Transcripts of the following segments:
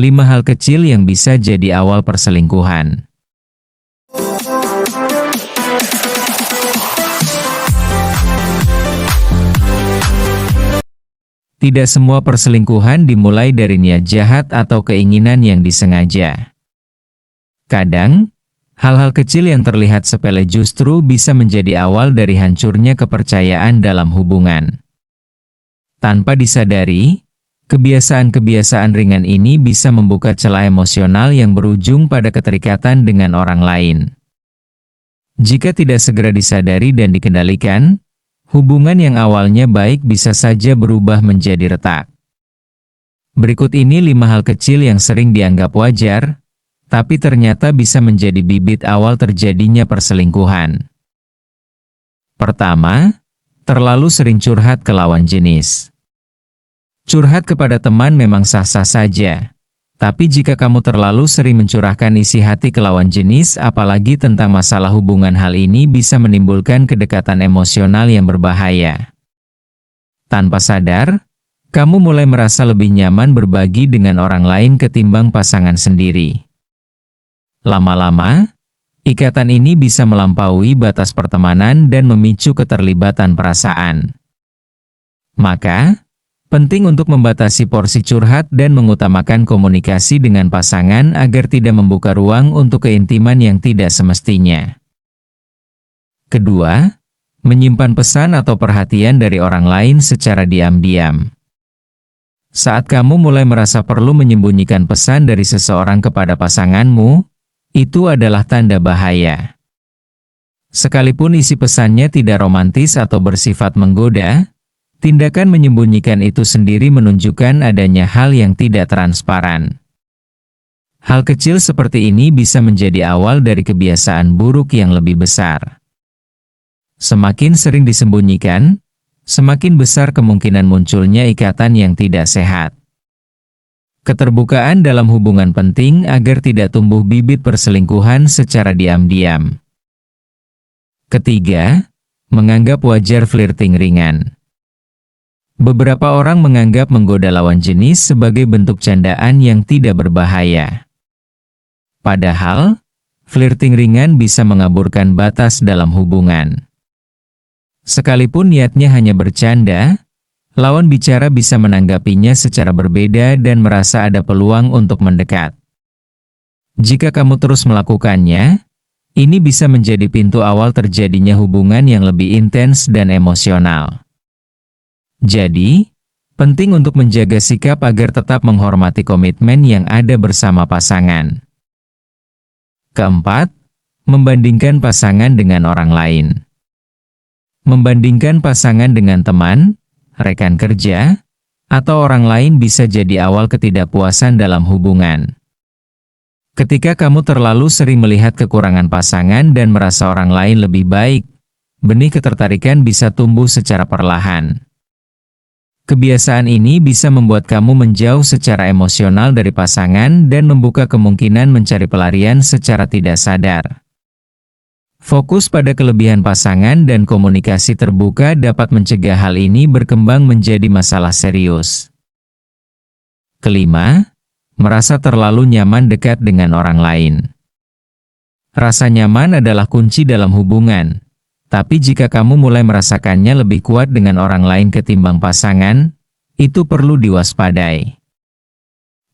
5 hal kecil yang bisa jadi awal perselingkuhan. Tidak semua perselingkuhan dimulai dari niat jahat atau keinginan yang disengaja. Kadang, hal-hal kecil yang terlihat sepele justru bisa menjadi awal dari hancurnya kepercayaan dalam hubungan. Tanpa disadari, kebiasaan-kebiasaan ringan ini bisa membuka celah emosional yang berujung pada keterikatan dengan orang lain. Jika tidak segera disadari dan dikendalikan, hubungan yang awalnya baik bisa saja berubah menjadi retak. Berikut ini 5 hal kecil yang sering dianggap wajar, tapi ternyata bisa menjadi bibit awal terjadinya perselingkuhan. Pertama, terlalu sering curhat ke lawan jenis. Curhat kepada teman memang sah-sah saja. Tapi jika kamu terlalu sering mencurahkan isi hati ke lawan jenis, apalagi tentang masalah hubungan, hal ini bisa menimbulkan kedekatan emosional yang berbahaya. Tanpa sadar, kamu mulai merasa lebih nyaman berbagi dengan orang lain ketimbang pasangan sendiri. Lama-lama, ikatan ini bisa melampaui batas pertemanan dan memicu keterlibatan perasaan. Maka, penting untuk membatasi porsi curhat dan mengutamakan komunikasi dengan pasangan agar tidak membuka ruang untuk keintiman yang tidak semestinya. Kedua, menyimpan pesan atau perhatian dari orang lain secara diam-diam. Saat kamu mulai merasa perlu menyembunyikan pesan dari seseorang kepada pasanganmu, itu adalah tanda bahaya. Sekalipun isi pesannya tidak romantis atau bersifat menggoda, tindakan menyembunyikan itu sendiri menunjukkan adanya hal yang tidak transparan. Hal kecil seperti ini bisa menjadi awal dari kebiasaan buruk yang lebih besar. Semakin sering disembunyikan, semakin besar kemungkinan munculnya ikatan yang tidak sehat. Keterbukaan dalam hubungan penting agar tidak tumbuh bibit perselingkuhan secara diam-diam. Ketiga, menganggap wajar flirting ringan. Beberapa orang menganggap menggoda lawan jenis sebagai bentuk candaan yang tidak berbahaya. Padahal, flirting ringan bisa mengaburkan batas dalam hubungan. Sekalipun niatnya hanya bercanda, lawan bicara bisa menanggapinya secara berbeda dan merasa ada peluang untuk mendekat. Jika kamu terus melakukannya, ini bisa menjadi pintu awal terjadinya hubungan yang lebih intens dan emosional. Jadi, penting untuk menjaga sikap agar tetap menghormati komitmen yang ada bersama pasangan. Keempat, membandingkan pasangan dengan orang lain. Membandingkan pasangan dengan teman, rekan kerja, atau orang lain bisa jadi awal ketidakpuasan dalam hubungan. Ketika kamu terlalu sering melihat kekurangan pasangan dan merasa orang lain lebih baik, benih ketertarikan bisa tumbuh secara perlahan. Kebiasaan ini bisa membuat kamu menjauh secara emosional dari pasangan dan membuka kemungkinan mencari pelarian secara tidak sadar. Fokus pada kelebihan pasangan dan komunikasi terbuka dapat mencegah hal ini berkembang menjadi masalah serius. Kelima, merasa terlalu nyaman dekat dengan orang lain. Rasa nyaman adalah kunci dalam hubungan. Tapi jika kamu mulai merasakannya lebih kuat dengan orang lain ketimbang pasangan, itu perlu diwaspadai.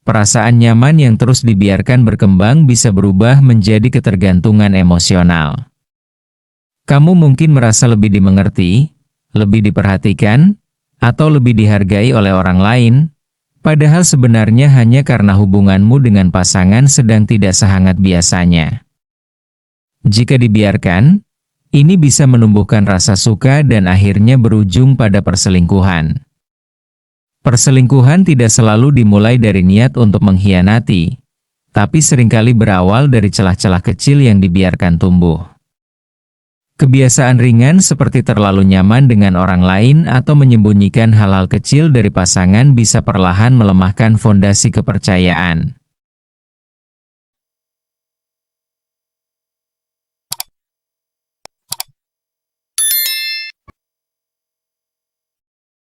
Perasaan nyaman yang terus dibiarkan berkembang bisa berubah menjadi ketergantungan emosional. Kamu mungkin merasa lebih dimengerti, lebih diperhatikan, atau lebih dihargai oleh orang lain, padahal sebenarnya hanya karena hubunganmu dengan pasangan sedang tidak sehangat biasanya. Jika dibiarkan, ini bisa menumbuhkan rasa suka dan akhirnya berujung pada perselingkuhan. Perselingkuhan tidak selalu dimulai dari niat untuk mengkhianati, tapi seringkali berawal dari celah-celah kecil yang dibiarkan tumbuh. Kebiasaan ringan seperti terlalu nyaman dengan orang lain atau menyembunyikan hal-hal kecil dari pasangan bisa perlahan melemahkan fondasi kepercayaan.